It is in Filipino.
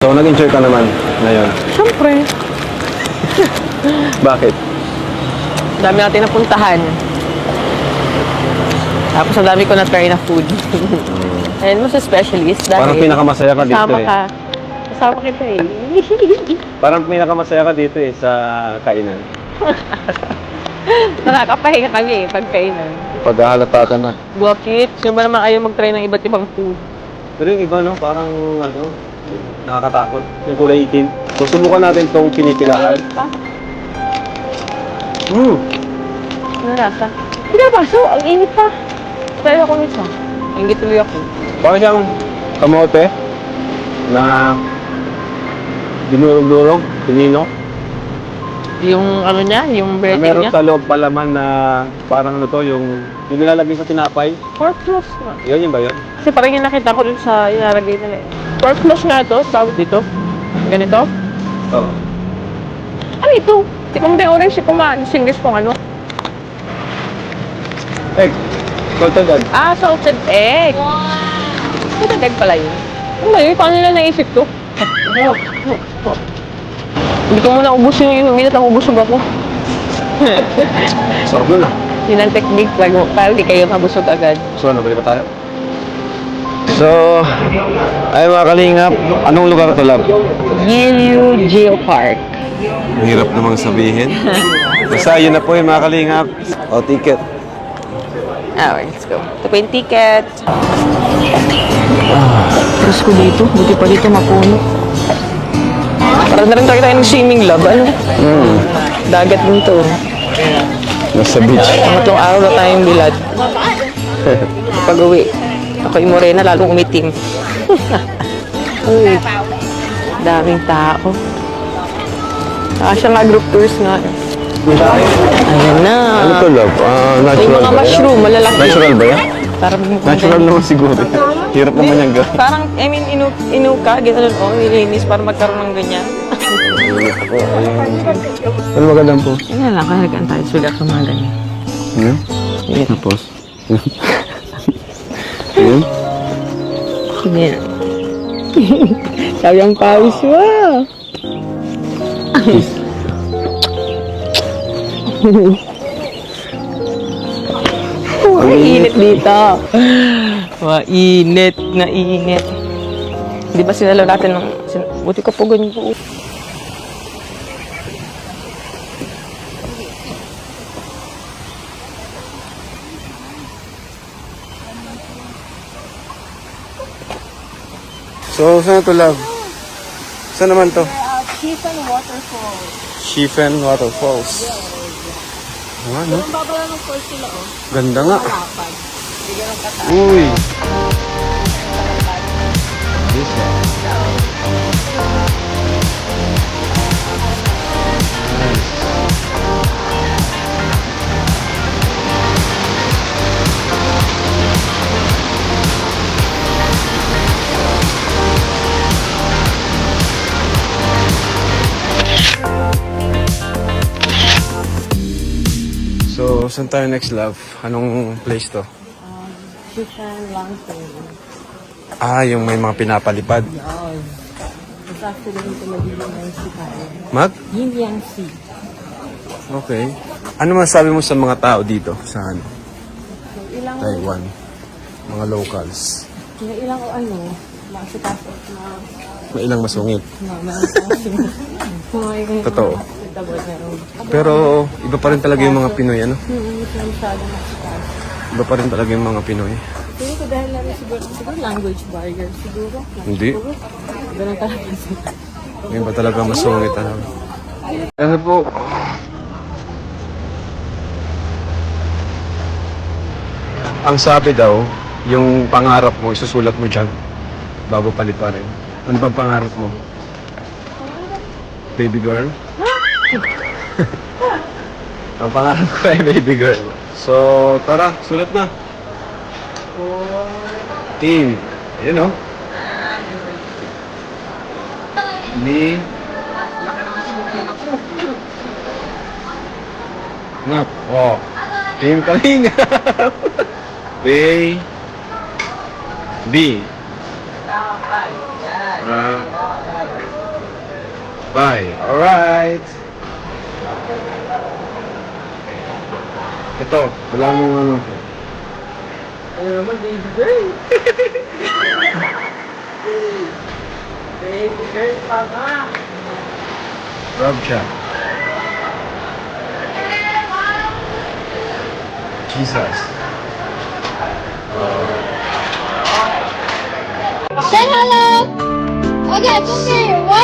So, nag-enjoy ka naman ngayon? Siyempre. Bakit? Dami natin napuntahan. Tapos ang dami ko na-try na food. And most especially is dahil Parang pinakamasaya ka dito kasama eh. ka. Kasama kita eh. Parang pinakamasaya ka dito eh sa kainan. Nakakapahinga kami eh, pagkainan. Paghahalata ka na. Bakit? Sino ba naman ayaw mag-try ng iba't ibang food? Pero yung iba no, parang ano, nakakatakot. Yung kulay itim. So, subukan natin itong pinipilaan. Pa? Ano nasa? Hindi na baso, ang init pa. Tayo ako nito. Ingit tuloy ako. Parang siyang kamote na dinurog-durog, pinino. Yung ano niya, yung breading Meron niya. sa loob palaman na parang ano to, yung nilalagay sa tinapay. Pork floss nga. Yun ba yun? Kasi parang yung nakita ko dun sa ilalagay nila eh. Pork floss nga ito, tawag dito. Ganito. Oo. Ano ito? Tikong din orange si kumaan. Singles kung ano. Egg. Salted egg. Ah, salted egg. Salted egg pala yun. Ano ba yun? Paano nila naisip to? Hindi ko muna ubusin yung minute ang ubusog ako. Sarap nun ah. Yun ang technique para di kayo mabusog agad. So, ano, bali pa tayo? So, ay mga kalingap, anong lugar to, love? Yilu Geopark. Hirap namang sabihin. Basta yun na po yung mga kalingap. O, ticket. Alright, let's go. Ito pa yung ticket. Terus ko dito. Buti pa dito mapuno. Parang na rin tayo ng swimming lab. Ano? Dagat din to. Nasa beach. Pangatlong araw na tayong bilad. Pag-uwi. Ako yung morena, lalong umitim. Uy, daming tao. Saka siya nga group tours nga. Ayan na. Ano to, love? Yung Natural mga ba yan? mushroom, malalaki. Natural ba yan? Parang Natural naman siguro. Hirap naman yung gawin. Parang, I mean, inuka, gano'n, nilinis para magkaroon ng ganyan. Ano magandang po? Yan lang, kaya tayo sulat sa mga ganyan. Ano? Yan. Tapos? Yun? Yan. Sabi ang pawis mo. Init dito. Init na init. Di ba sinalaw natin ng... Buti ka po ganyan po. So, saan to, love? Saan naman to? Chieftain Waterfall. Chieftain Waterfalls. Ano? Ang baba lang ng falls sila, oh. Ganda nga. Kapag. Hindi ganun kataas. Uy. So, saan tayo next, love? Anong place to? Chieftain Lantern. Ah, yung may mga pinapalipad. Yun. It's actually dito magiging ng sea tayo. Mag? Yin Yang Sea. Okay. Ano masabi mo sa mga tao dito sa ano? Ilang, Taiwan? Mga locals. ilang ano, makasitas at May ilang masungit. mga Totoo. Pero iba pa rin talaga yung mga Pinoy, ano? masyadong makasitas. Iba pa rin talaga yung mga Pinoy. Siguro ko dahil lang siguro language barrier siguro. Hindi. Ganun talaga sila. Yung iba talaga masungit, ano? Ano po? Ang sabi daw, yung pangarap mo, isusulat mo dyan bago paliparin. Ano bang pangarap mo? Baby girl? Ang pangarap ko ay baby girl. So, tara, sulat na. Team. Ayun o. Ni. Ngap. Oh. Team Kalinga. B. Bye. Alright. Ito, wala mong ano. Ano naman, baby girl? Baby girl pa nga. Rub siya. Jesus. Say hello. Okay, come here. 1,